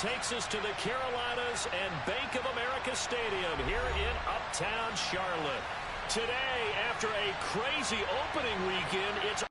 takes us to the Carolinas and Bank of America Stadium here in Uptown Charlotte. Today, after a crazy opening weekend, it's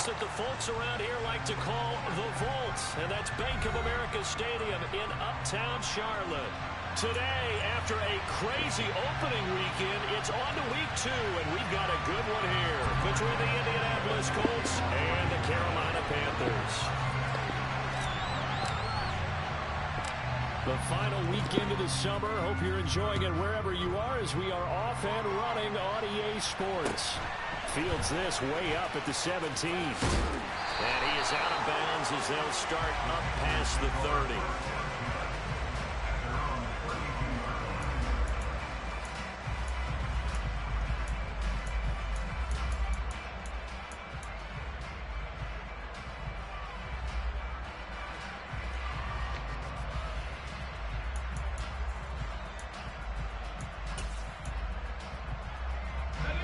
that the folks around here like to call the Vault, and that's Bank of America Stadium in Uptown Charlotte. Today, after a crazy opening weekend, it's on to week 2, and we've got a good one here between the Indianapolis Colts and the Carolina Panthers. The final weekend of the summer. Hope you're enjoying it wherever you are as we are off and running on EA Sports. Fields this way up at the 17. And he is out of bounds as they'll start up past the 30.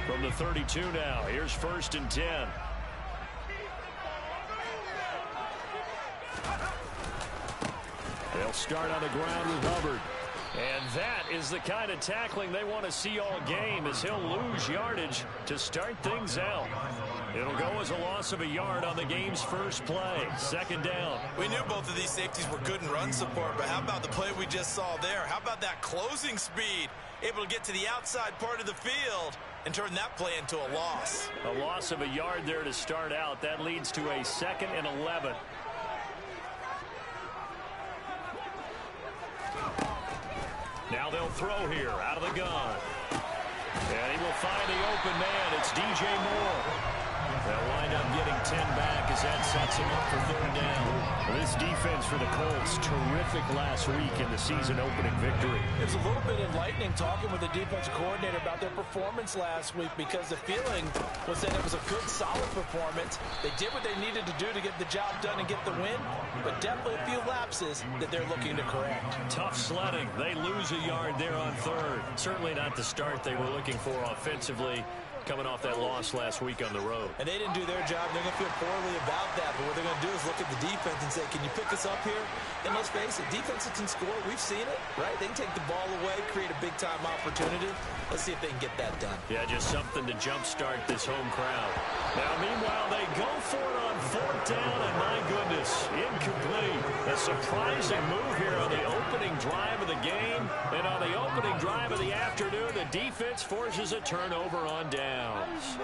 From the 32 now, here's 1st and 10. They'll start on the ground with Hubbard. And that is the kind of tackling they want to see all game, as he'll lose yardage to start things out. It'll go as a loss of a yard on the game's first play. 2nd down. We knew both of these safeties were good in run support, but how about the play we just saw there? How about that closing speed? Able to get to the outside part of the field and turn that play into a loss. A loss of a yard there to start out. That leads to a 2nd and 11. Now they'll throw here out of the gun. And he will find the open man. It's DJ Moore. They'll wind up getting 10 back as that sets him up for 3rd down. This defense for the Colts, terrific last week in the season opening victory. It's a little bit enlightening talking with the defensive coordinator about their performance last week, because the feeling was that it was a good, solid performance. They did what they needed to do to get the job done and get the win, but definitely a few lapses that they're looking to correct. Tough sledding. They lose a yard there on 3rd. Certainly not the start they were looking for offensively, coming off that loss last week on the road. And they didn't do their job. They're going to feel poorly about that. But what they're going to do is look at the defense and say, can you pick us up here? And let's face it, defenses can score. We've seen it, right? They can take the ball away, create a big-time opportunity. Let's see if they can get that done. Yeah, just something to jumpstart this home crowd. Now, meanwhile, they go for it on 4th down, and my goodness, incomplete. A surprising move here on the opening drive of the game. And on the opening drive of the afternoon, the defense forces a turnover on downs.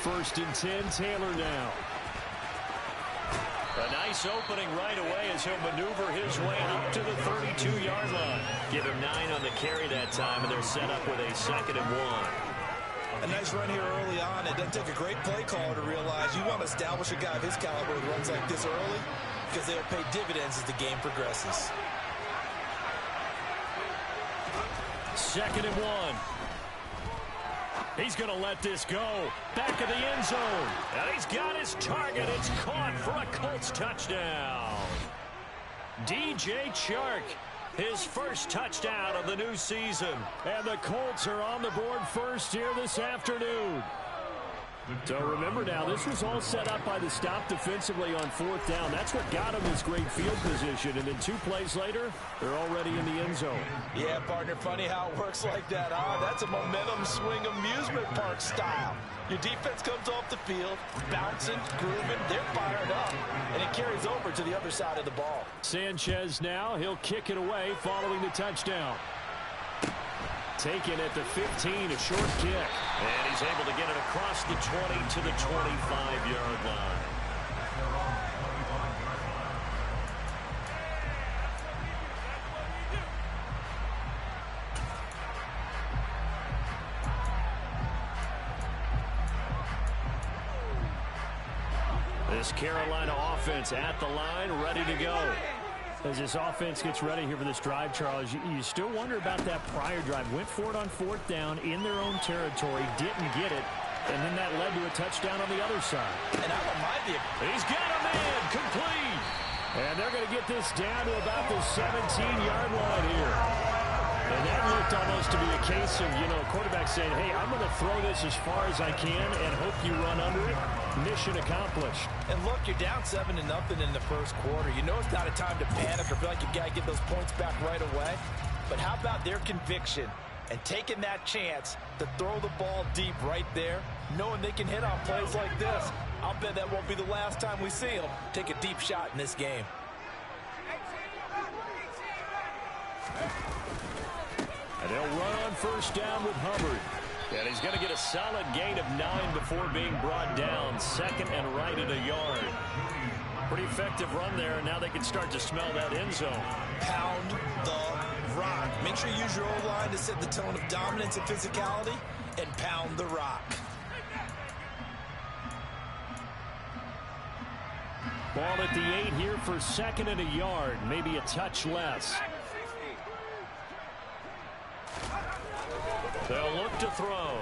First and 10, Taylor now. A nice opening right away as he'll maneuver his way up to the 32-yard line. Give him 9 on the carry that time, and they're set up with a 2nd and 1. A nice run here early on. It doesn't take a great play caller to realize you want to establish a guy of his caliber who runs like this early, because they'll pay dividends as the game progresses. 2nd and 1. He's going to let this go. Back of the end zone. And he's got his target. It's caught for a Colts touchdown. DJ Chark, his first touchdown of the new season. And the Colts are on the board first here this afternoon. So remember now, this was all set up by the stop defensively on 4th down. That's what got him his great field position. And then 2 plays later, they're already in the end zone. Yeah, partner, funny how it works like that, huh? That's a momentum swing amusement park style. Your defense comes off the field, bouncing, grooving, they're fired up, and it carries over to the other side of the ball. Sanchez now, he'll kick it away following the touchdown. Taken at the 15, a short kick. And he's able to get it across the 20 to the 25-yard line. This Carolina offense at the line, ready to go. As this offense gets ready here for this drive, Charles, you still wonder about that prior drive. Went for it on 4th down in their own territory, didn't get it, and then that led to a touchdown on the other side. And I remind you, he's got a man, complete. And they're going to get this down to about the 17-yard line here. And that looked almost to be a case of, quarterback saying, hey, I'm going to throw this as far as I can and hope you run under it. Mission accomplished. And look, you're down 7-0 in the first quarter. You know it's not a time to panic or feel like you got to get those points back right away. But how about their conviction and taking that chance to throw the ball deep right there, knowing they can hit on plays like this? I'll bet that won't be the last time we see them take a deep shot in this game. And they'll run on 1st down with Hubbard. And he's going to get a solid gain of 9 before being brought down. 2nd and right at a yard. Pretty effective run there, and now they can start to smell that end zone. Pound the rock. Make sure you use your O-line to set the tone of dominance and physicality, and pound the rock. Ball at the 8 here for 2nd and a yard. Maybe a touch less. They'll look to throw.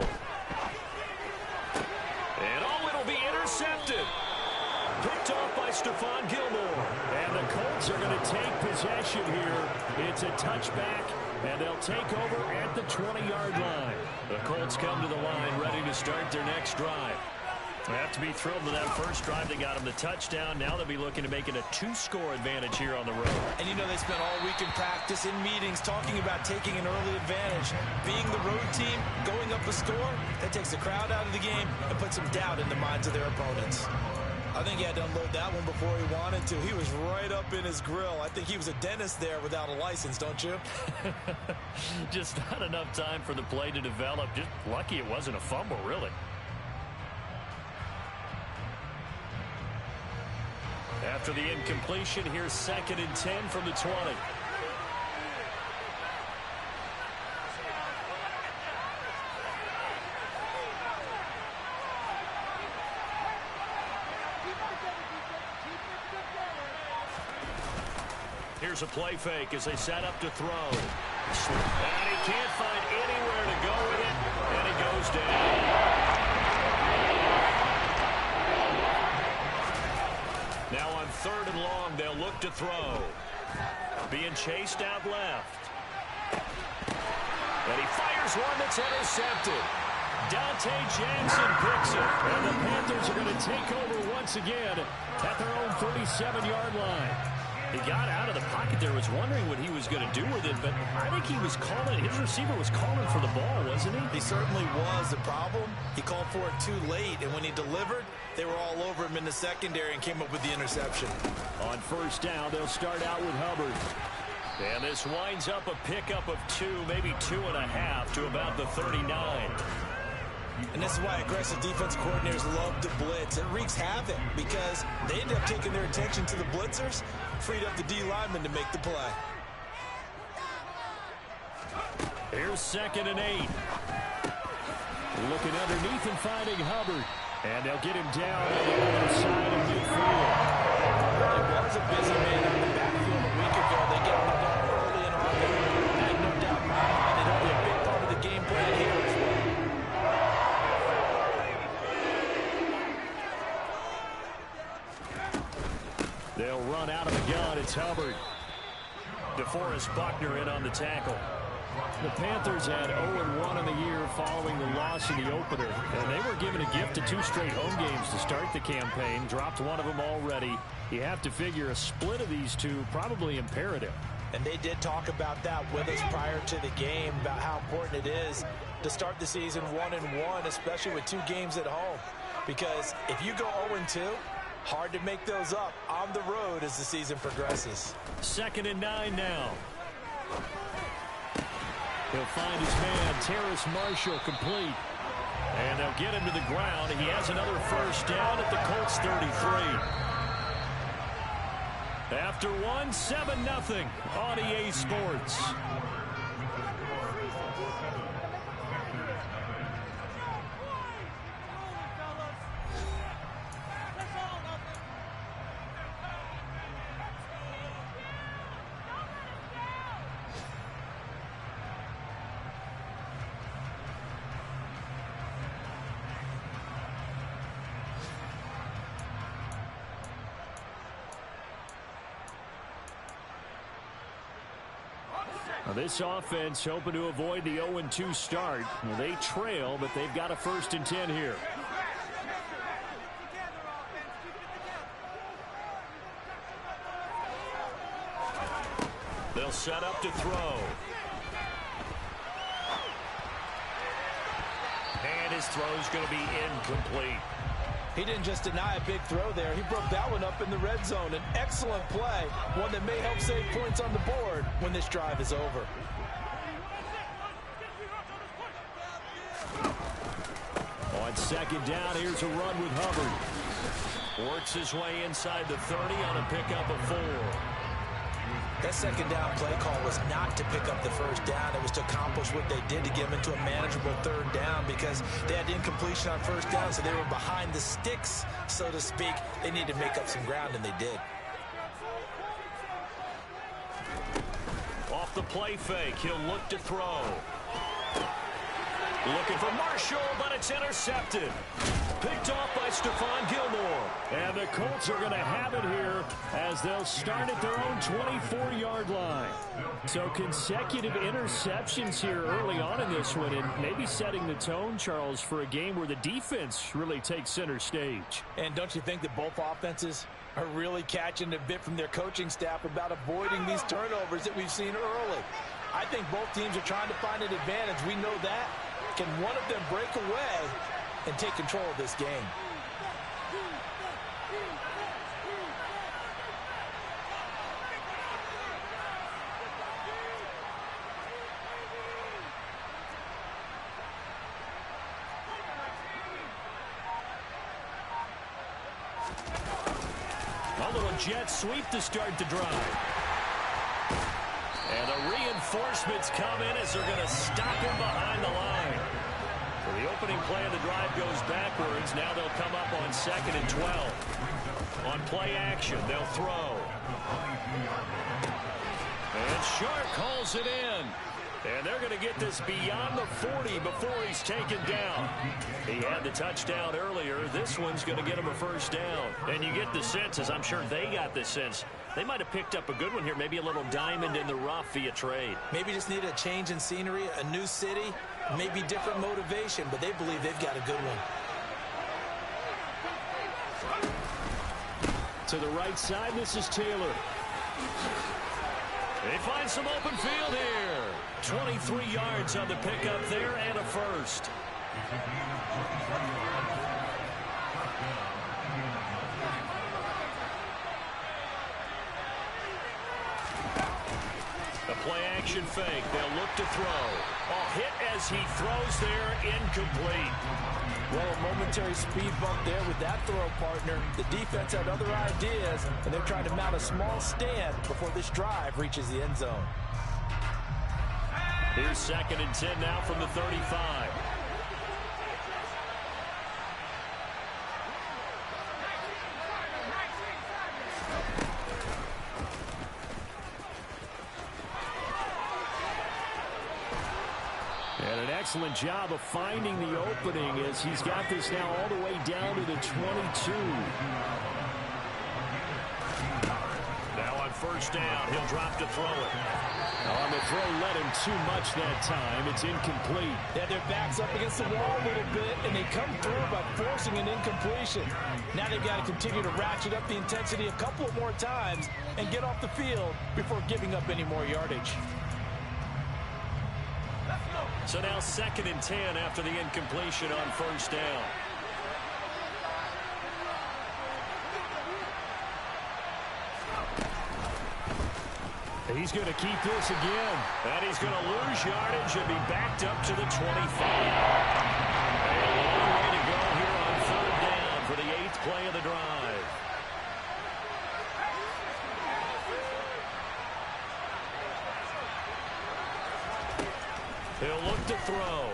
And it'll be intercepted. Picked off by Stephon Gilmore. And the Colts are going to take possession here. It's a touchback, and they'll take over at the 20-yard line. The Colts come to the line ready to start their next drive. They have to be thrilled with that first drive. They got them the touchdown. Now they'll be looking to make it a 2-score advantage here on the road. And they spent all week in practice, in meetings, talking about taking an early advantage. Being the road team, going up a score, that takes the crowd out of the game and puts some doubt in the minds of their opponents. I think he had to unload that one before he wanted to. He was right up in his grill. I think he was a dentist there without a license, don't you? Just not enough time for the play to develop. Just lucky it wasn't a fumble, really. After the incompletion, here's 2nd and 10 from the 20. Here's a play fake as they set up to throw. And he can't find anywhere to go with it, and he goes down. Now on 3rd and long, they'll look to throw. Being chased out left. And he fires one that's intercepted. Dante Jackson picks it. And the Panthers are going to take over once again at their own 37-yard line. He got out of the pocket there, was wondering what he was going to do with it, but I think he was calling, his receiver was calling for the ball, wasn't he? He certainly was. The problem, he called for it too late, and when he delivered, they were all over him in the secondary and came up with the interception. On 1st down, they'll start out with Hubbard. And this winds up a pickup of 2, maybe 2.5 to about the 39. And this is why aggressive defense coordinators love to blitz. It wreaks havoc because they end up taking their attention to the blitzers, freed up the D lineman to make the play. Here's 2nd and 8. Looking underneath and finding Hubbard. And they'll get him down on the other side of midfield. Well, it was a busy man in the backfield a week ago. They get him the ball early and often. I have no doubt in my mind it'll be a big part of the game plan here as well. They'll run out of the gun. It's Hubbard. DeForest Buckner in on the tackle. The Panthers had 0-1 in the year following the loss in the opener. And they were given a gift of 2 straight home games to start the campaign. Dropped one of them already. You have to figure a split of these two probably imperative. And they did talk about that with us prior to the game, about how important it is to start the season 1-1, especially with 2 games at home. Because if you go 0-2, hard to make those up on the road as the season progresses. 2nd and 9 now. He'll find his man, Terrace Marshall, complete. And they'll get him to the ground. He has another first down at the Colts 33. After one, 7-0 on EA Sports. This offense hoping to avoid the 0-2 start. They trail, but they've got a 1st and 10 here. They'll set up to throw. And his throw's going to be incomplete. He didn't just deny a big throw there. He broke that one up in the red zone. An excellent play, one that may help save points on the board when this drive is over. On 2nd down, here's a run with Hubbard. Works his way inside the 30 on a pickup of 4. That 2nd down play call was not to pick up the 1st down. It was to accomplish what they did to get them into a manageable 3rd down because they had incompletion on 1st down, so they were behind the sticks, so to speak. They needed to make up some ground, and they did. Off the play fake, he'll look to throw. Looking for Marshall, but it's intercepted. Picked off by Stephon Gilmore. And the Colts are going to have it here as they'll start at their own 24-yard line. So consecutive interceptions here early on in this one, and maybe setting the tone, Charles, for a game where the defense really takes center stage. And don't you think that both offenses are really catching a bit from their coaching staff about avoiding these turnovers that we've seen early? I think both teams are trying to find an advantage. We know that. Can one of them break away and take control of this game? A little jet sweep to start the drive. And the reinforcements come in as they're going to stop him behind the line. For the opening play of the drive goes backwards. Now they'll come up on 2nd and 12. On play action, they'll throw. And Sharp calls it in. And they're going to get this beyond the 40 before he's taken down. He had the touchdown earlier. This one's going to get him a 1st down. And you get the sense, as I'm sure they got the sense, they might have picked up a good one here, maybe a little diamond in the rough via trade. Maybe just need a change in scenery, a new city, maybe different motivation, but they believe they've got a good one. To the right side, this is Taylor. They find some open field here. 23 yards on the pickup there and a 1st. The play action fake. They'll look to throw. A hit as he throws there, incomplete. Well, a momentary speed bump there with that throw partner. The defense had other ideas, and they're trying to mount a small stand before this drive reaches the end zone. Here's 2nd and 10 now from the 35. And an excellent job of finding the opening as he's got this now all the way down to the 22. Now on 1st down, he'll drop to throw it. On the throw, led him too much that time. It's incomplete. Yeah, their back's up against the wall a little bit, and they come through by forcing an incompletion. Now they've got to continue to ratchet up the intensity a couple more times and get off the field before giving up any more yardage. So now 2nd and 10 after the incompletion on 1st down. He's going to keep this again. And he's going to lose yardage and be backed up to the 25. A long way to go here on third down for the 8th play of the drive. He'll look to throw.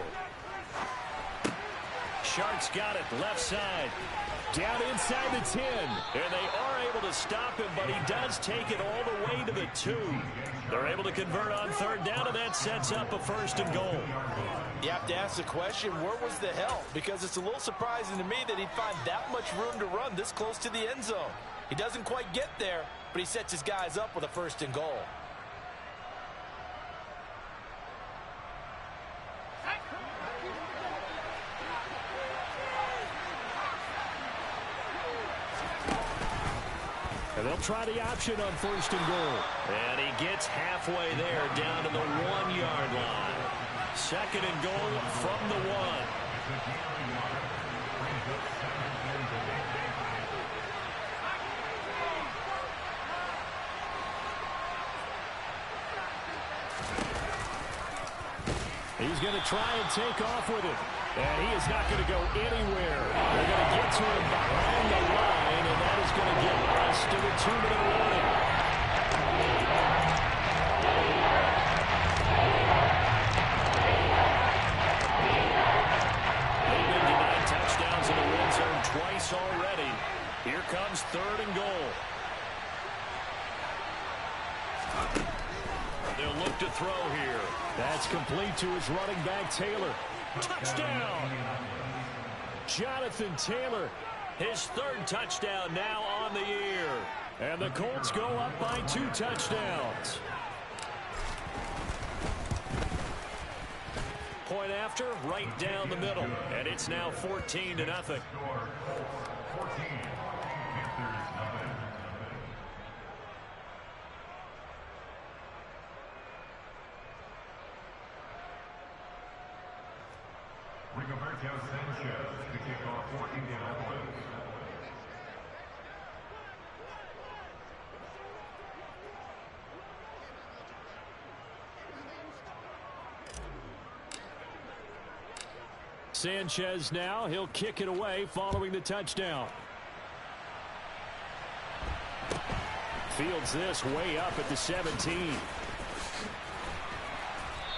Shark's got it left side. Down inside the 10. And they are able to stop him, but he does take it all the way to the 2. They're able to convert on third down, and that sets up a 1st and goal. You have to ask the question, where was the help? Because it's a little surprising to me that he'd find that much room to run this close to the end zone. He doesn't quite get there, but he sets his guys up with a 1st and goal. And they'll try the option on 1st and goal. And he gets halfway there down to the 1-yard line. 2nd and goal from the 1. He's going to try and take off with it. And he is not going to go anywhere. They're going to get to him behind the line, and that is going to get us to the 2-minute warning. They've been denied touchdowns in the red zone twice already. Here comes 3rd and goal. They'll look to throw here. That's complete to his running back, Taylor. Touchdown! Jonathan Taylor, his 3rd touchdown now on the year. And the Colts go up by 2 touchdowns. Point after, right down the middle. And it's now 14-0. To kick off 14 Sanchez now, he'll kick it away following the touchdown. Fields this way up at the 17.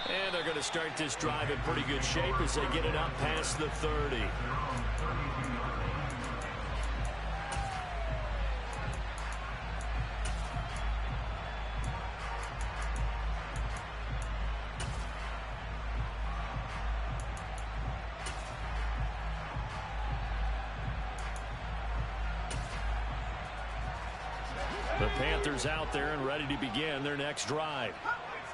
And they're going to start this drive in pretty good shape as they get it up past the 30. The Panthers out there and ready to begin their next drive.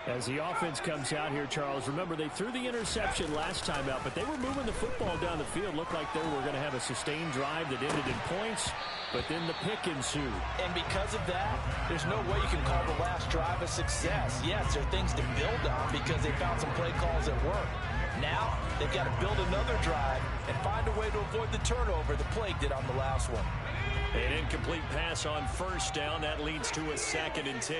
As the offense comes out here, Charles, remember they threw the interception last time out, but they were moving the football down the field. Looked like they were going to have a sustained drive that ended in points, but then the pick ensued. And because of that, there's no way you can call the last drive a success. Yes, there are things to build on because they found some play calls that work. Now, they've got to build another drive and find a way to avoid the turnover the plague did on the last one. An incomplete pass on first down. That leads to a 2nd and 10.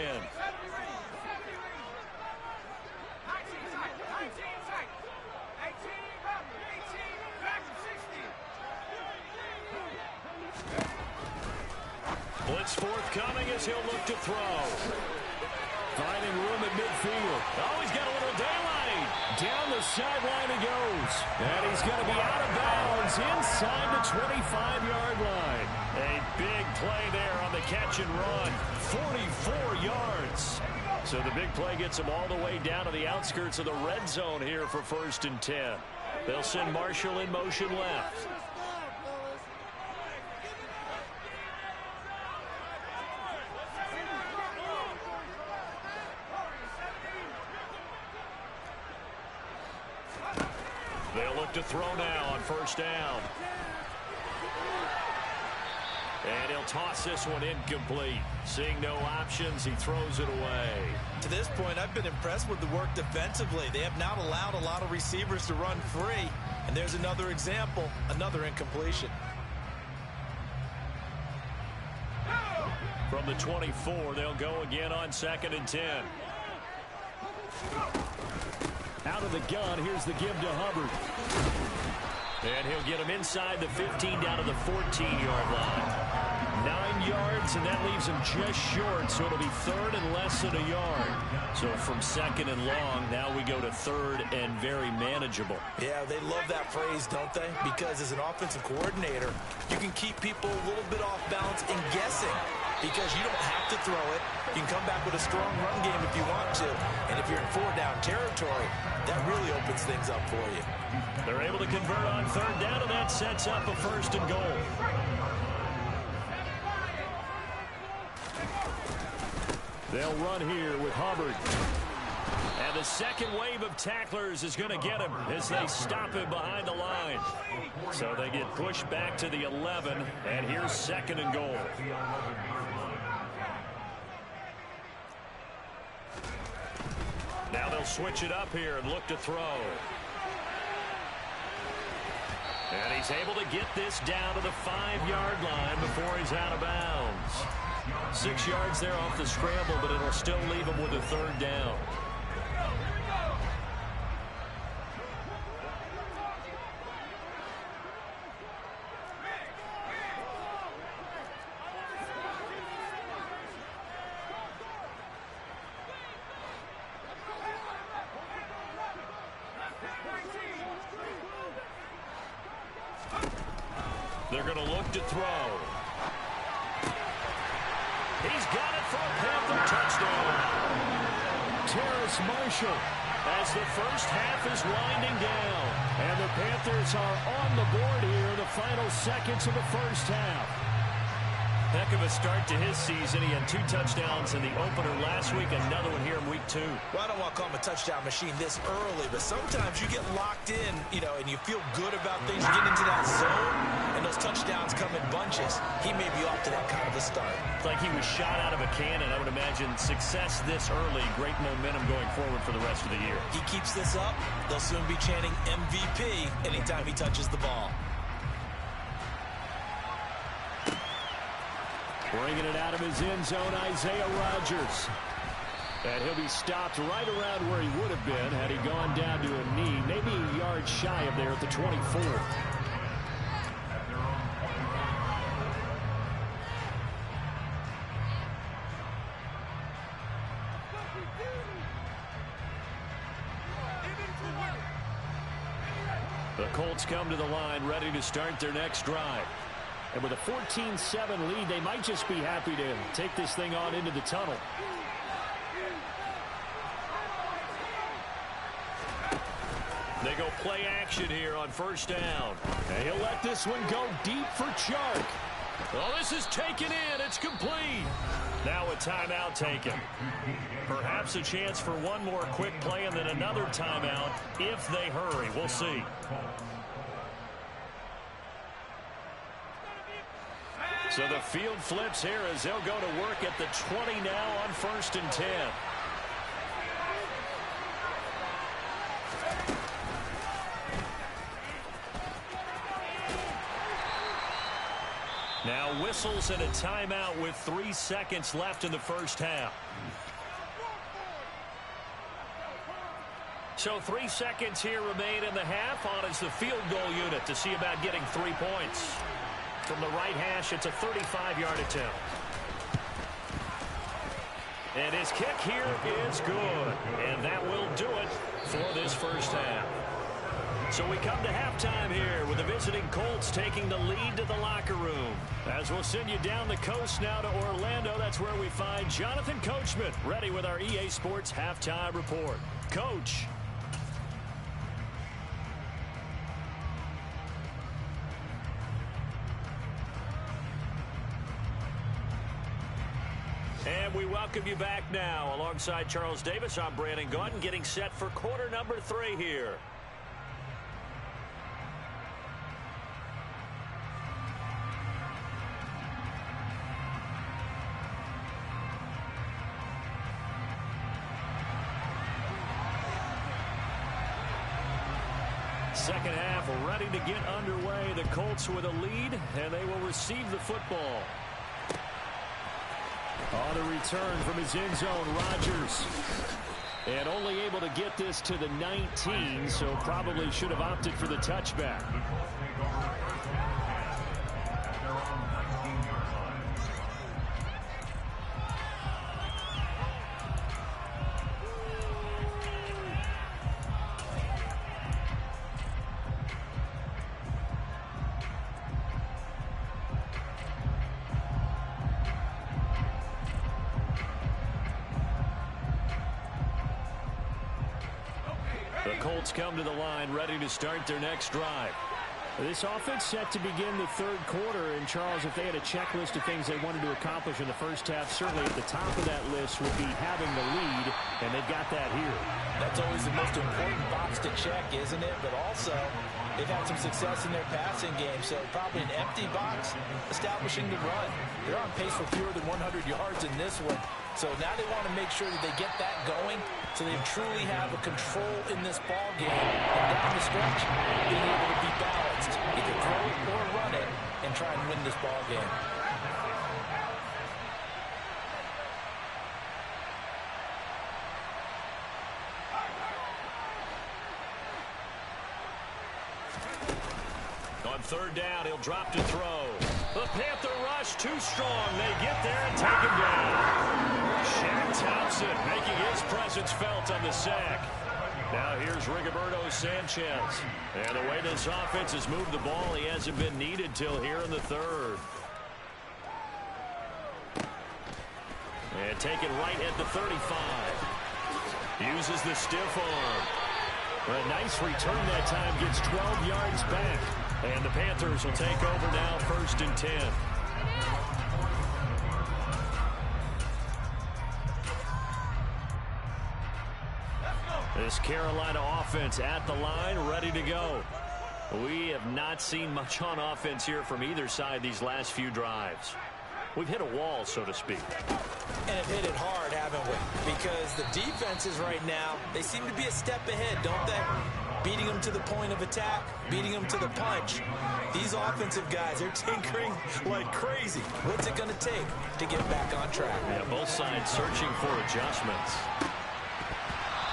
Blitz forthcoming as he'll look to throw. Finding room at midfield. Oh, he's got a little daylight. Down the sideline he goes. And he's going to be out of bounds inside the 25-yard line. A big play there on the catch and run. 44 yards. So the big play gets him all the way down to the outskirts of the red zone here for 1st and 10. They'll send Marshall in motion left. They'll look to throw now on first down. And he'll toss this one incomplete. Seeing no options, he throws it away. To this point, I've been impressed with the work defensively. They have not allowed a lot of receivers to run free. And there's another example, another incompletion. From From the 24, they'll go again on 2nd and 10. Out of the gun, here's the give to Hubbard. And he'll get him inside the 15 down to the 14-yard line. 9 yards, and that leaves him just short, so it'll be 3rd and less than a yard. So from 2nd and long, now we go to 3rd and very manageable. Yeah, they love that phrase, don't they? Because as an offensive coordinator, you can keep people a little bit off balance and guessing because you don't have to throw it. You can come back with a strong run game if you want to. And if you're in 4-down territory, that really opens things up for you. They're able to convert on 3rd down, and that sets up a 1st and goal. They'll run here with Hubbard. And the second wave of tacklers is going to get him as they stop him behind the line. So they get pushed back to the 11, and here's 2nd and goal. Now they'll switch it up here and look to throw. And he's able to get this down to the 5-yard line before he's out of bounds. 6 yards there off the scramble, but it'll still leave him with a 3rd down. They're going to look to throw. He's got it for a Panther touchdown. Terrace Marshall as the first half is winding down. And the Panthers are on the board here in the final seconds of the first half. Heck of a start to his season. He had 2 touchdowns in the opener last week, another one here in week 2. Well, I don't want to call him a touchdown machine this early, but sometimes you get locked in, and you feel good about things. You get into that zone, and those touchdowns come in bunches. He may be off to that kind of a start. It's like he was shot out of a cannon. I would imagine success this early, great momentum going forward for the rest of the year. He keeps this up, they'll soon be chanting MVP anytime he touches the ball. Bringing it out of his end zone, Isaiah Rodgers. And he'll be stopped right around where he would have been had he gone down to a knee, maybe a yard shy of there at the 24. The Colts come to the line, ready to start their next drive. And with a 14-7 lead, they might just be happy to take this thing on into the tunnel. They go play action here on 1st down. And he'll let this one go deep for Chark. Oh, this is taken in. It's complete. Now a timeout taken. Perhaps a chance for one more quick play and then another timeout if they hurry. We'll see. So the field flips here as they'll go to work at the 20 now on 1st and 10. Now whistles and a timeout with 3 seconds left in the first half. So 3 seconds here remain in the half. On is the field goal unit to see about getting 3 points. From the right hash, it's a 35-yard attempt. And his kick here is good. And that will do it for this first half. So we come to halftime here with the visiting Colts taking the lead to the locker room. As we'll send you down the coast now to Orlando, that's where we find Jonathan Coachman ready with our EA Sports Halftime Report. Coach. And we welcome you back now. Alongside Charles Davis, I'm Brandon Gaudin, getting set for quarter number 3 here. Second half ready to get underway. The Colts with a lead, and they will receive the football. On the return from his end zone, Rodgers. And only able to get this to the 19, so probably should have opted for the touchback. The Colts come to the line, ready to start their next drive. This offense set to begin the third quarter, and Charles, if they had a checklist of things they wanted to accomplish in the first half, certainly at the top of that list would be having the lead, and they've got that here. That's always the most important box to check, isn't it? But also, they've had some success in their passing game, so probably an empty box establishing the run. They're on pace for fewer than 100 yards in this one, so now they want to make sure that they get that going so they truly have a control in this ball game. And down the stretch, being able to be balanced, either throw it or run it, and try and win this ball game. On third down, he'll drop to throw. The Panther rush too strong. They get there and take him down. Shaq Thompson making his presence felt on the sack. Now here's Rigoberto Sanchez. And the way this offense has moved the ball, he hasn't been needed till here in the third. And taken right at the 35. Uses the stiff arm. A nice return that time, gets 12 yards back. And the Panthers will take over now, 1st and 10. This Carolina offense at the line, ready to go. We have not seen much on offense here from either side these last few drives. We've hit a wall, so to speak. And have hit it hard, haven't we? Because the defenses right now, they seem to be a step ahead, don't they? Beating them to the point of attack, beating them to the punch. These offensive guys, they're tinkering like crazy. What's it going to take to get back on track? Yeah, both sides searching for adjustments.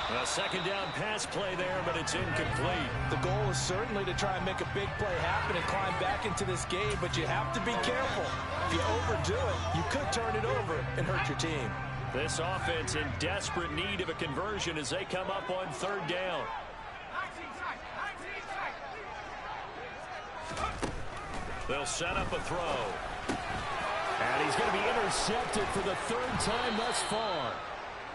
A second down pass play there, but it's incomplete. The goal is certainly to try and make a big play happen and climb back into this game, but you have to be careful. If you overdo it, you could turn it over and hurt your team. This offense in desperate need of a conversion as they come up on third down. They'll set up a throw. And he's going to be intercepted for the third time thus far.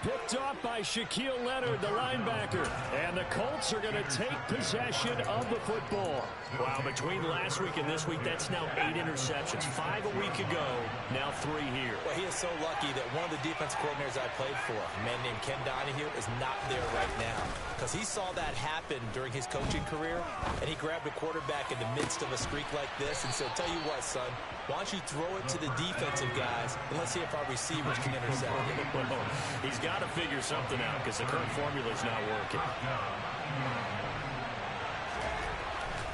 Picked off by Shaquille Leonard, the linebacker. And the Colts are going to take possession of the football. Wow, between last week and this week, that's now 8 interceptions. 5 a week ago, now 3 here. Well, he is so lucky that one of the defense coordinators I played for, a man named Ken Donahue, is not there right now. Because he saw that happen during his coaching career, and he grabbed a quarterback in the midst of a streak like this and said, tell you what, son, why don't you throw it to the defensive guys, and let's see if our receivers can intercept it. Well, he's got to figure something out because the current formula is not working.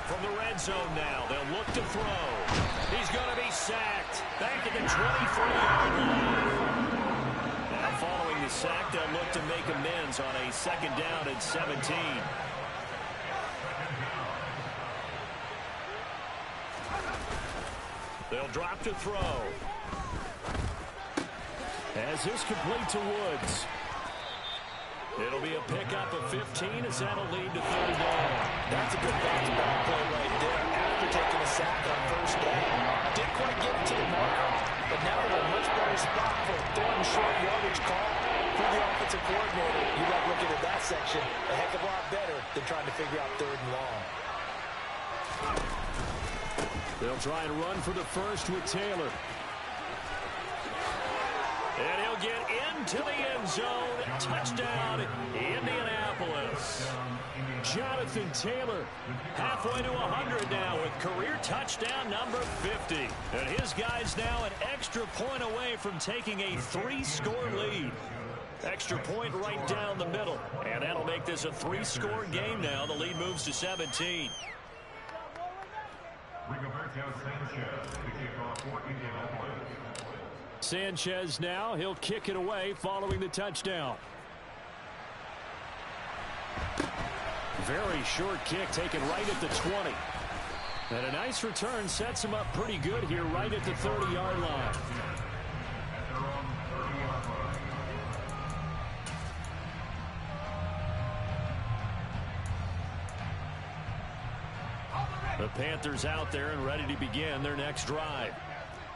From the red zone now, they'll look to throw. He's going to be sacked. Back at the 23-yard line. Now following the sack, they'll look to make amends on a second down at 17. They'll drop to throw. As this complete to Woods. It'll be a pickup of 15 as that'll lead to third down. That's a good back-to-back play right there after taking a sack on first down. Didn't quite get it to the mark, but now in a much better spot for a third and short yardage call for the offensive coordinator. You like looking at that section a heck of a lot better than trying to figure out third and long. They'll try and run for the first with Taylor. And he'll get into the end zone. Touchdown, Indianapolis. Jonathan Taylor, halfway to 100 now with career touchdown number 50. And his guys now an extra point away from taking a 3-score lead. Extra point right down the middle. And that'll make this a 3-score game now. The lead moves to 17. Rigoberto Sanchez to kick off for Indianapolis. Sanchez now, he'll kick it away following the touchdown. Very short kick taken right at the 20. And a nice return sets him up pretty good here right at the 30-yard line. The Panthers out there and ready to begin their next drive.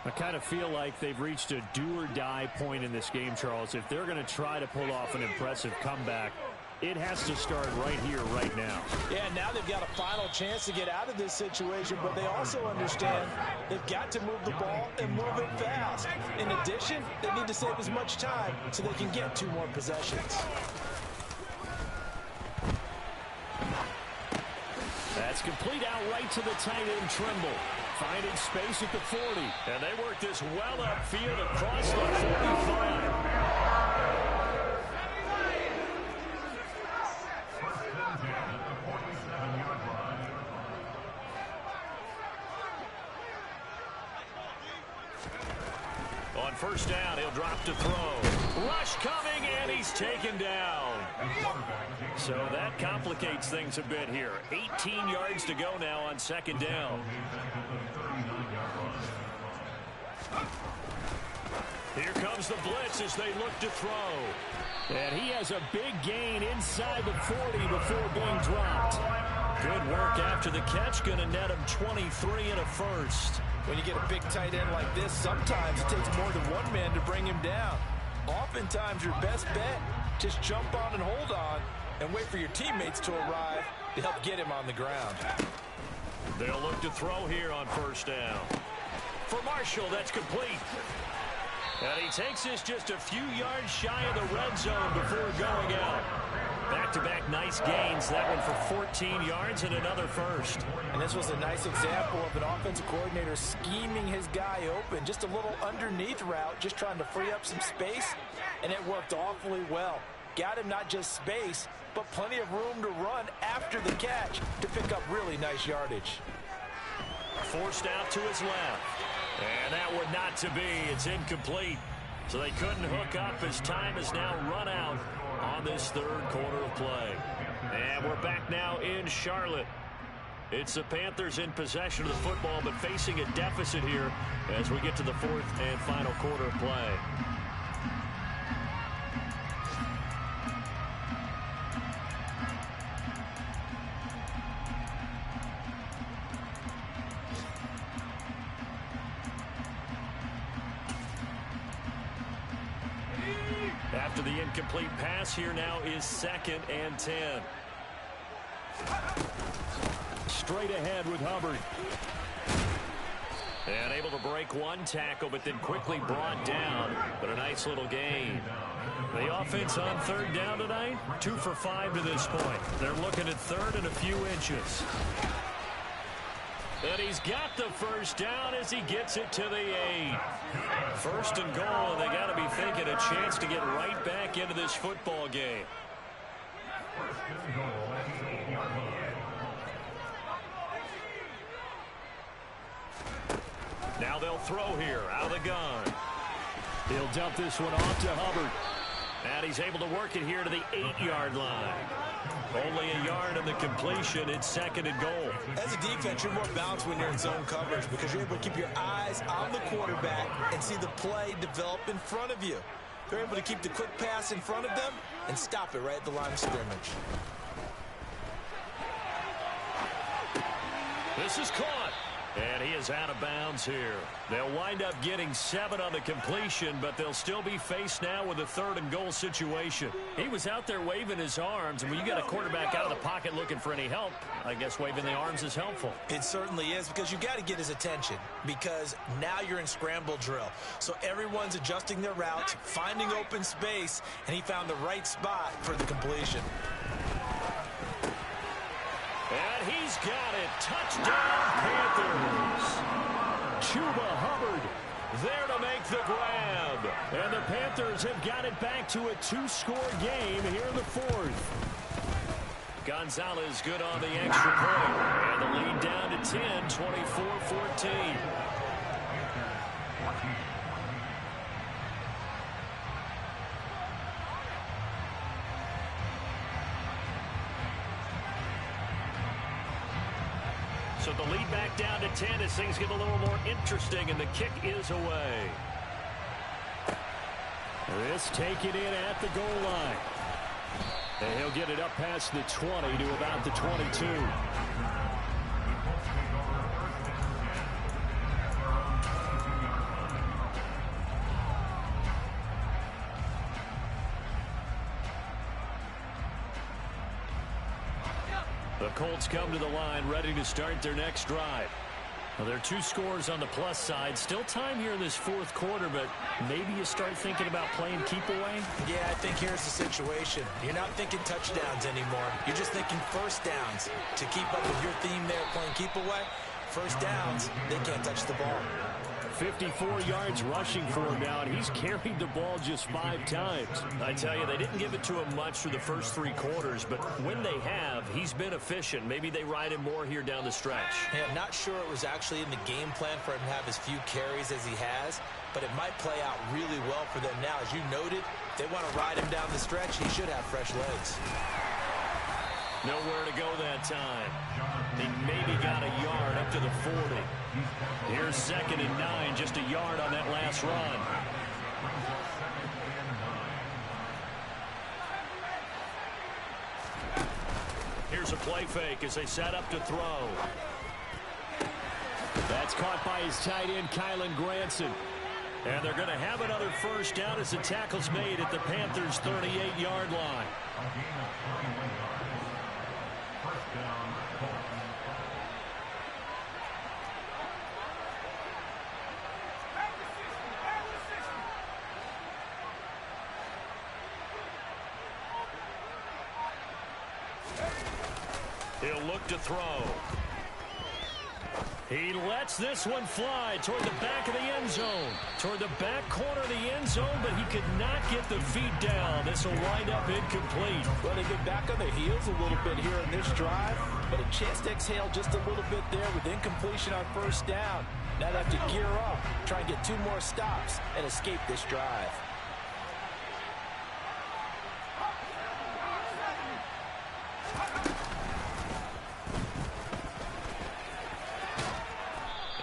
I kind of feel like they've reached a do-or-die point in this game, Charles. If they're going to try to pull off an impressive comeback, it has to start right here, right now. Yeah, now they've got a final chance to get out of this situation, but they also understand they've got to move the ball and move it fast. In addition, they need to save as much time so they can get 2 more possessions. That's complete out right to the tight end, Trimble. Finding space at the 40. And they work this well upfield across the 45. On first down, he'll drop to throw. Rush coming, and he's taken down. So that complicates things a bit here. 18 yards to go now on second down. Here comes the blitz as they look to throw. And he has a big gain inside the 40 before being dropped. Good work after the catch. Going to net him 23 and a first. When you get a big tight end like this, sometimes it takes more than one man to bring him down. Oftentimes, your best bet, just jump on and hold on and wait for your teammates to arrive to help get him on the ground. They'll look to throw here on first down. For Marshall, that's complete. And he takes this just a few yards shy of the red zone before going out. Back-to-back nice gains. That one for 14 yards and another first. And this was a nice example of an offensive coordinator scheming his guy open. Just a little underneath route, just trying to free up some space, and it worked awfully well. Got him not just space, but plenty of room to run after the catch to pick up really nice yardage. Forced out to his left. And that one not to be. It's incomplete. So they couldn't hook up as time has now run out on this third quarter of play. And we're back now in Charlotte. It's the Panthers in possession of the football, but facing a deficit here as we get to the fourth and final quarter of play. After the incomplete pass, here now is 2nd and 10. Straight ahead with Hubbard. And able to break one tackle, but then quickly brought down. But a nice little gain. The offense on third down tonight, 2 for 5 to this point. They're looking at third and a few inches. And he's got the first down as he gets it to the 8. First and goal, and they got to be thinking a chance to get right back into this football game. Now they'll throw here out of the gun. He'll dump this one off to Hubbard. And he's able to work it here to the 8-yard line. Only a yard on the completion. It's 2nd and goal. As a defense, you're more balanced when you're in zone coverage because you're able to keep your eyes on the quarterback and see the play develop in front of you. They're able to keep the quick pass in front of them and stop it right at the line of scrimmage. This is caught. And he is out of bounds here. They'll wind up getting 7 on the completion, but they'll still be faced now with a 3rd and goal situation. He was out there waving his arms, and when you got a quarterback out of the pocket looking for any help, I guess waving the arms is helpful. It certainly is, because you got to get his attention, because now you're in scramble drill. So everyone's adjusting their routes, finding open space, and he found the right spot for the completion. And he's got it. Touchdown, Panthers. Chuba Hubbard there to make the grab. And the Panthers have got it back to a 2-score game here in the 4th. Gonzalez good on the extra point. And the lead down to 10, 24-14. So the lead back down to 10 as things get a little more interesting, and the kick is away. This taken in at the goal line. And he'll get it up past the 20 to about the 22. The Colts come to the line, ready to start their next drive. Well, there are 2 scores on the plus side. Still time here in this fourth quarter, but maybe you start thinking about playing keep away? Yeah, I think here's the situation. You're not thinking touchdowns anymore. You're just thinking first downs. To keep up with your theme there, playing keep away, first downs, they can't touch the ball. 54 yards rushing for him now, and he's carried the ball just 5 times. I tell you, they didn't give it to him much through the first 3 quarters, but when they have, he's been efficient. Maybe they ride him more here down the stretch. Yeah, I'm not sure it was actually in the game plan for him to have as few carries as he has, but it might play out really well for them now. As you noted, if they want to ride him down the stretch, he should have fresh legs. Nowhere to go that time. He maybe got a yard up to the 40. Here's 2nd and 9, just a yard on that last run. Here's a play fake as they set up to throw. That's caught by his tight end, Kylen Granson. And they're going to have another first down as the tackle's made at the Panthers' 38-yard line. He'll look to throw. He lets this one fly toward the back of the end zone. Toward the back corner of the end zone, but he could not get the feet down. This will wind up incomplete. Well, they get back on their heels a little bit here in this drive, but a chance to exhale just a little bit there with incompletion on first down. Now they have to gear up, try and get 2 more stops, and escape this drive.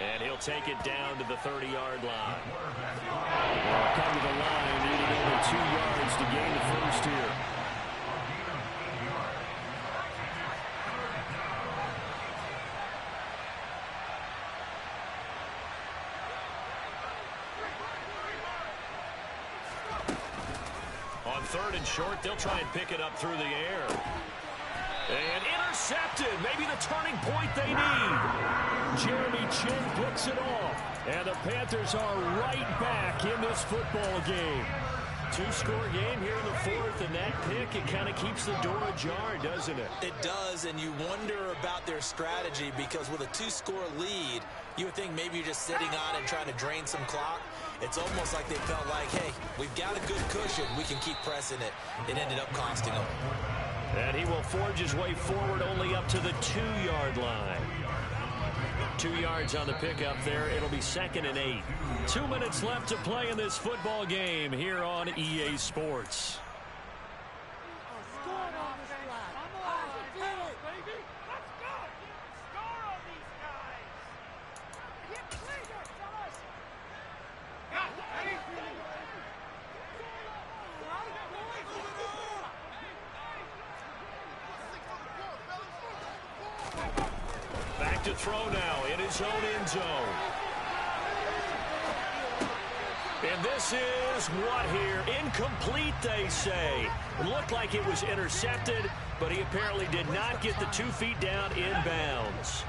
And he'll take it down to the 30-yard line. Well, come to the line, needing over 2 yards to gain the first here. On 3rd and short, they'll try and pick it up through the air. And intercepted. Maybe the turning point they need. Jeremy Chin books it off. And the Panthers are right back in this football game. 2-score game here in the 4th, and that pick, it kind of keeps the door ajar, doesn't it? It does, and you wonder about their strategy because with a 2-score lead, you would think maybe you're just sitting on and trying to drain some clock. It's almost like they felt like, hey, we've got a good cushion. We can keep pressing it. It ended up costing them. And he will forge his way forward only up to the 2-yard line. 2 yards on the pickup there. It'll be 2nd and 8. 2 minutes left to play in this football game here on EA Sports. Back to throw now in his own end zone. And this is what here? Incomplete, they say. It looked like it was intercepted, but he apparently did not get the 2 feet down in bounds.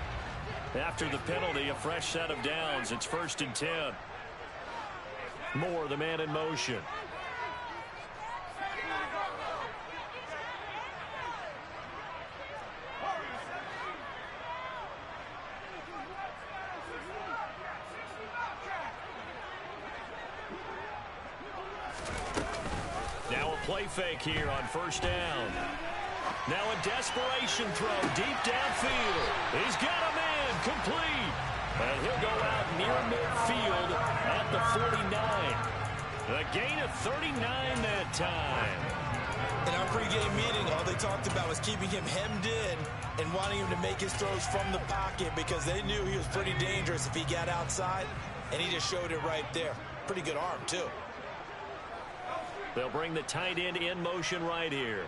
After the penalty, a fresh set of downs. It's 1st and 10. Moore, the man in motion. Now a play fake here on 1st down. Now a desperation throw deep downfield. He's got a man complete. And he'll go out near midfield at the 49. A gain of 39 that time. In our pregame meeting, all they talked about was keeping him hemmed in and wanting him to make his throws from the pocket because they knew he was pretty dangerous if he got outside, and he just showed it right there. Pretty good arm, too. They'll bring the tight end in motion right here.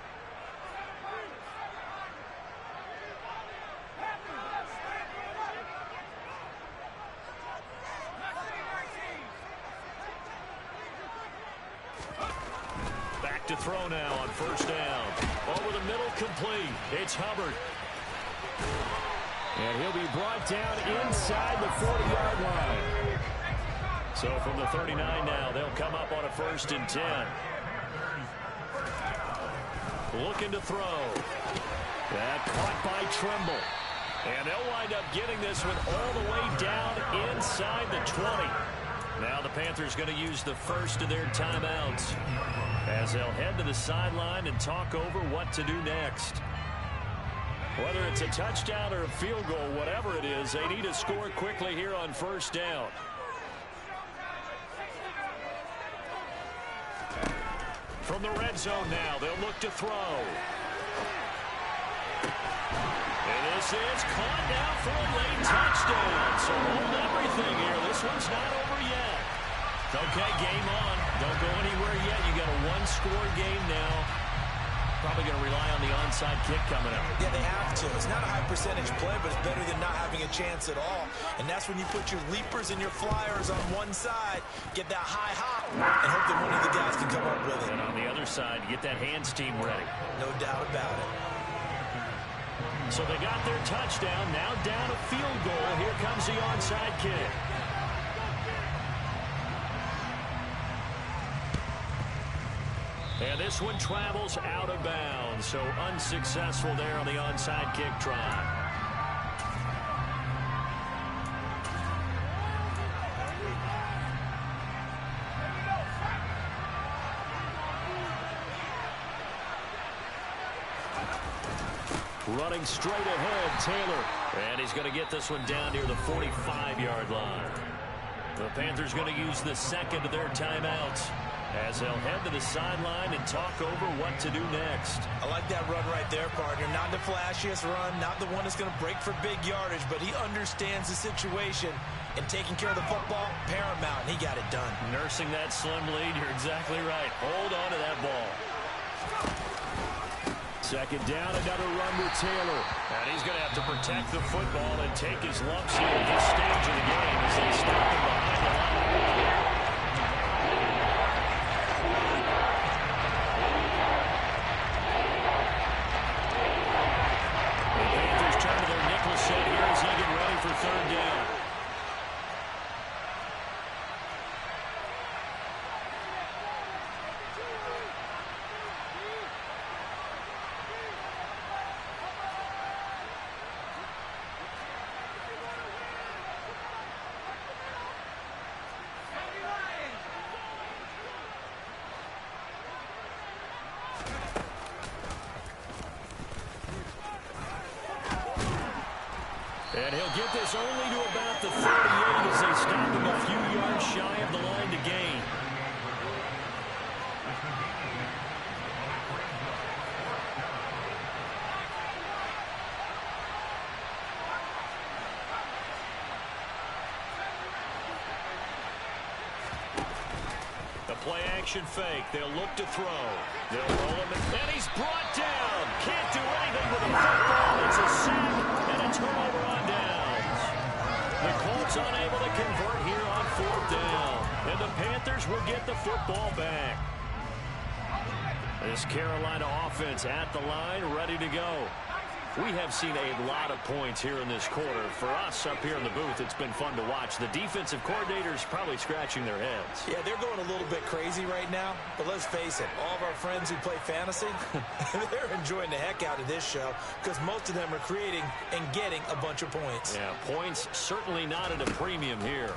Back to throw now on first down. Over the middle, complete. It's Hubbard. And he'll be brought down inside the 40-yard line. So from the 39 now, they'll come up on a 1st and 10. Looking to throw. That caught by Trimble. And they'll wind up getting this one all the way down inside the 20. Now the Panthers going to use the first of their timeouts as they'll head to the sideline and talk over what to do next. Whether it's a touchdown or a field goal, whatever it is, they need to score quickly here on first down. From the red zone now, they'll look to throw. And this is caught now for a late touchdown. So hold everything here. This one's not over yet. Okay, game on. Don't go anywhere yet. You got a one-score game now. Probably going to rely on the onside kick coming up. Yeah, they have to. It's not a high percentage play, but it's better than not having a chance at all. And that's when you put your leapers and your flyers on one side, get that high hop, and hope that one of the guys can come up with it. And on the other side, get that hands team ready. No doubt about it. So they got their touchdown. Now down a field goal. Here comes the onside kick. And this one travels out of bounds. So unsuccessful there on the onside kick try. Running straight ahead, Taylor. And he's going to get this one down near the 45-yard line. The Panthers going to use the second of their timeouts as they'll head to the sideline and talk over what to do next. I like that run right there, partner. Not the flashiest run, not the one that's going to break for big yardage, but he understands the situation, and taking care of the football, paramount, and he got it done. Nursing that slim lead, you're exactly right. Hold on to that ball. Second down, another run with Taylor. And he's going to have to protect the football and take his lumps here at this stage of the game as they stop him behind the line. The Panthers turn to their nickel set here as they get ready for third down. And he'll get this only to about the 38 as they stop him a few yards shy of the line to gain. The play action fake. They'll look to throw. They'll roll him, and he's brought down. Can't do anything with the football. It's a sack and a turnover on downs. The Colts unable to convert here on fourth down. And the Panthers will get the football back. This Carolina offense at the line, ready to go. We have seen a lot of points here in this quarter. For us up here in the booth, it's been fun to watch. The defensive coordinators probably scratching their heads. Yeah, they're going a little bit crazy right now. But let's face it, all of our friends who play fantasy, they're enjoying the heck out of this show because most of them are creating and getting a bunch of points. Yeah, points certainly not at a premium here.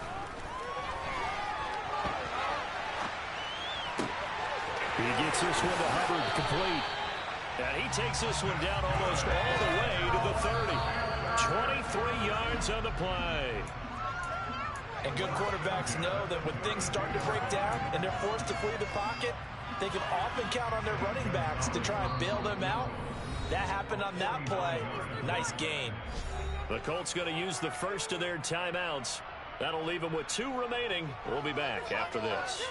He gets this one to Hubbard, complete. And he takes this one down almost all the way to the 30. 23 yards on the play. And good quarterbacks know that when things start to break down and they're forced to flee the pocket, they can often count on their running backs to try and bail them out. That happened on that play. Nice gain. The Colts going to use the first of their timeouts. That'll leave them with 2 remaining. We'll be back after this.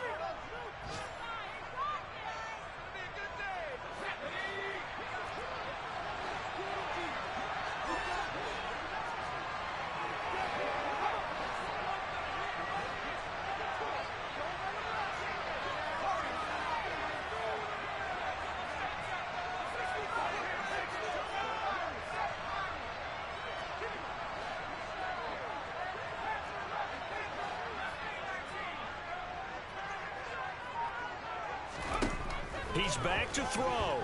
He's back to throw.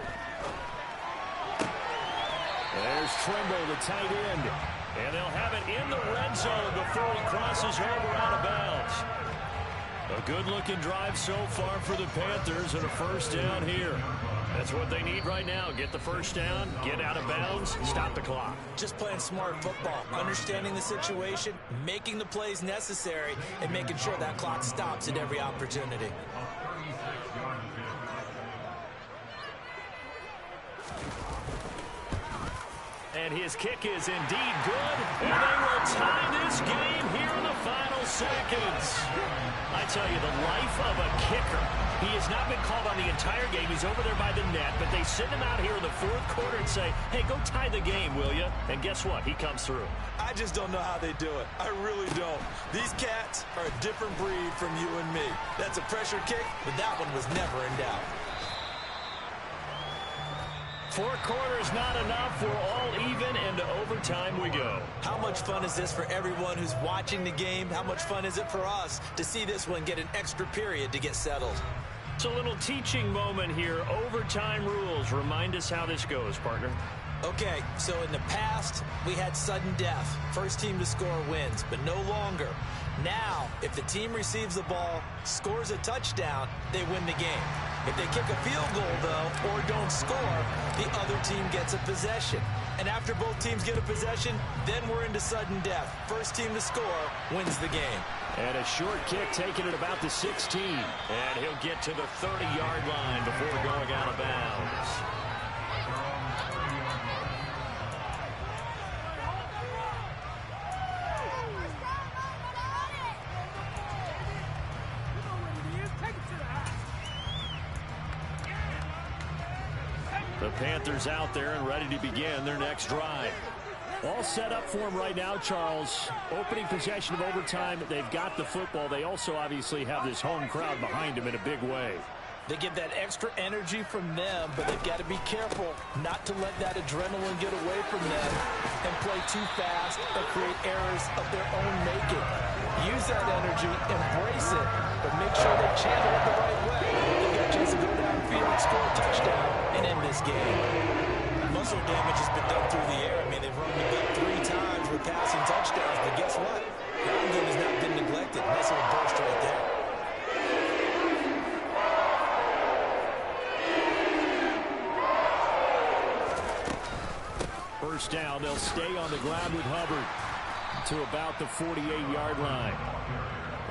There's Trimble, the tight end. And they'll have it in the red zone before he crosses over out of bounds. A good-looking drive so far for the Panthers and a first down here. That's what they need right now. Get the first down, get out of bounds, stop the clock. Just playing smart football, understanding the situation, making the plays necessary, and making sure that clock stops at every opportunity. And his kick is indeed good. And they will tie this game here in the final seconds. I tell you, the life of a kicker. He has not been called on the entire game. He's over there by the net, but they send him out here in the 4th quarter and say, hey, go tie the game, will you? And guess what? He comes through. I just don't know how they do it. I really don't. These cats are a different breed from you and me. That's a pressure kick, but that one was never in doubt. 4 quarters not enough. We're all even, and to overtime we go. How much fun is this for everyone who's watching the game? How much fun is it for us to see this one get an extra period to get settled? It's a little teaching moment here. Overtime rules. Remind us how this goes, partner. Okay, so in the past, we had sudden death. First team to score wins, but no longer. Now, if the team receives the ball, scores a touchdown, they win the game. If they kick a field goal, though, or don't score, the other team gets a possession. And after both teams get a possession, then we're into sudden death. First team to score wins the game. And a short kick taken at about the 16. And he'll get to the 30-yard line before going out of bounds. The Panthers out there and ready to begin their next drive. All set up for them right now, Charles. Opening possession of overtime. They've got the football. They also obviously have this home crowd behind them in a big way. They get that extra energy from them, but they've got to be careful not to let that adrenaline get away from them and play too fast or create errors of their own making. Use that energy, embrace it, but make sure they channel it the right way. They've got a chance to go downfield, score a touchdown, and end this game. Muscle damage has been done through the air. I mean, they've run the ball 3 times with passing touchdowns, but guess what? Ground game has not been neglected. Nice little burst right there. First down, they'll stay on the ground with Hubbard to about the 48-yard line.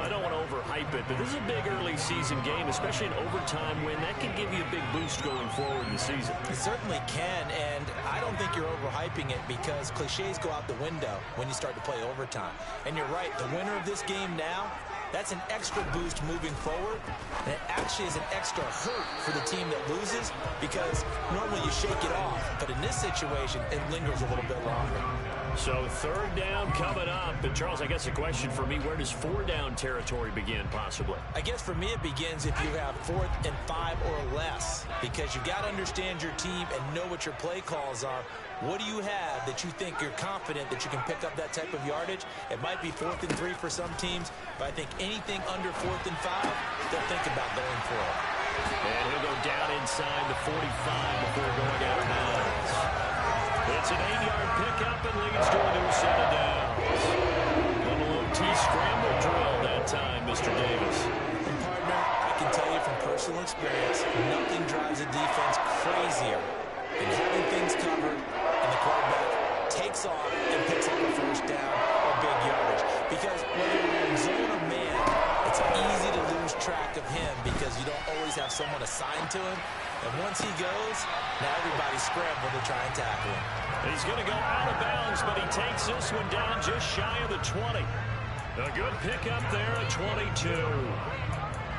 I don't want to overhype it, but this is a big early season game, especially an overtime win. That can give you a big boost going forward in the season. It certainly can, and I don't think you're overhyping it because cliches go out the window when you start to play overtime. And you're right, the winner of this game now, that's an extra boost moving forward. And it actually is an extra hurt for the team that loses because normally you shake it off. But in this situation, it lingers a little bit longer. So 3rd down coming up. But Charles, I guess the question for me, where does 4 down territory begin possibly? I guess for me it begins if you have 4th and 5 or less because you've got to understand your team and know what your play calls are. What do you have that you think you're confident that you can pick up that type of yardage? It might be 4th and 3 for some teams, but I think anything under 4th and 5, they'll think about going for it. And he'll go down inside the 45 before going out of bounds. It's an 8-yard pickup and leads to a new set of downs. Little OT scramble drill that time, Mr. Davis. And partner, I can tell you from personal experience, nothing drives a defense crazier than having things covered and the quarterback takes off and picks up a first down or big yardage. Because whether you're in zone or man, it's easy to lose track of him because you don't always have someone assigned to him. And once he goes, now everybody's scrambling to try and tackle him. He's going to go out of bounds, but he takes this one down just shy of the 20. A good pickup there at 22.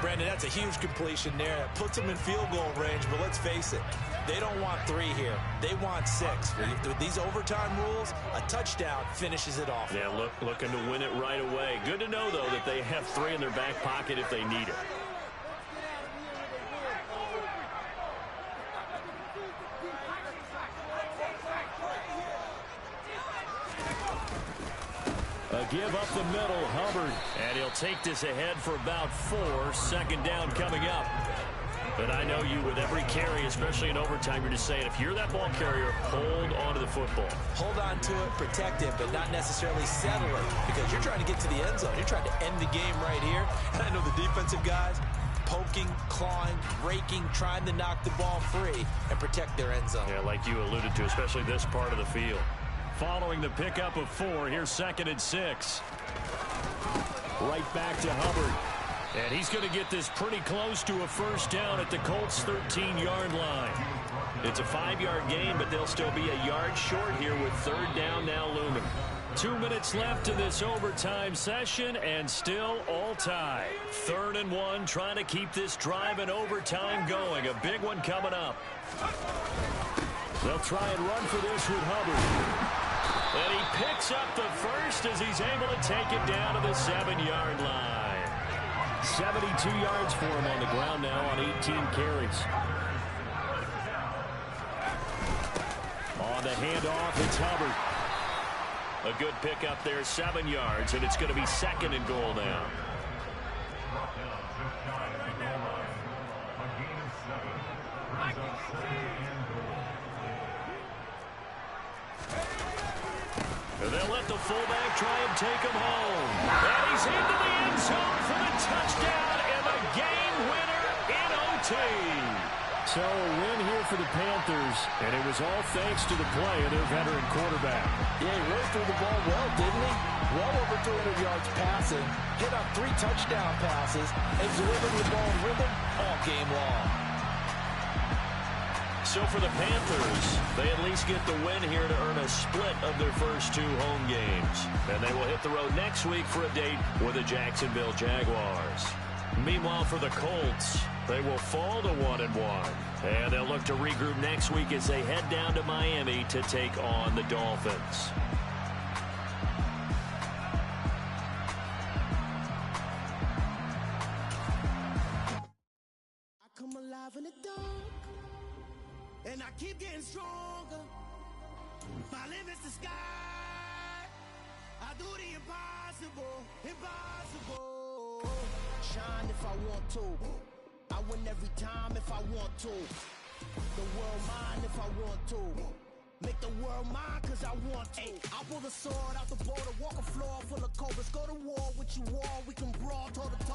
Brandon, that's a huge completion there. That puts them in field goal range, but let's face it, they don't want 3 here. They want 6. With these overtime rules, a touchdown finishes it off. Yeah, looking to win it right away. Good to know, though, that they have 3 in their back pocket if they need it. A give up the middle, Hubbard. And he'll take this ahead for about 4. 2nd down coming up. But I know you, with every carry, especially in overtime, you're just saying, if you're that ball carrier, hold on to the football. Hold on to it, protect it, but not necessarily settle it, because you're trying to get to the end zone. You're trying to end the game right here. And I know the defensive guys poking, clawing, raking, trying to knock the ball free and protect their end zone. Yeah, like you alluded to, especially this part of the field. Following the pickup of 4, here's 2nd and 6. Right back to Hubbard. And he's going to get this pretty close to a 1st down at the Colts' 13-yard line. It's a 5-yard gain, but they'll still be a yard short here with 3rd down now looming. 2 minutes left in this overtime session, and still all tied. 3rd and 1, trying to keep this drive in overtime going. A big one coming up. They'll try and run for this with Hubbard. And he picks up the 1st as he's able to take it down to the 7-yard line. 72 yards for him on the ground now on 18 carries. On the handoff, it's Hubbard. A good pickup there, 7 yards, and it's going to be 2nd and goal now. They'll let the fullback try and take him home. And he's into the end zone for the touchdown and the game winner in OT. So a win here for the Panthers, and it was all thanks to the play of their veteran quarterback. Yeah, he really threw the ball well, didn't he? Well over 200 yards passing, hit up 3 touchdown passes, and delivered the ball in rhythm all game long. So for the Panthers, they at least get the win here to earn a split of their first 2 home games. And they will hit the road next week for a date with the Jacksonville Jaguars. Meanwhile, for the Colts, they will fall to 1-1. And they'll look to regroup next week as they head down to Miami to take on the Dolphins. I come alive in the dark. And I keep getting stronger. My limit's the sky. I do the impossible, impossible. Shine if I want to. I win every time if I want to. The world mine if I want to. Make the world mine cause I want to. I pull the sword out the border, walk a floor full of cobras. Go to war with you all, we can brawl toe to toe.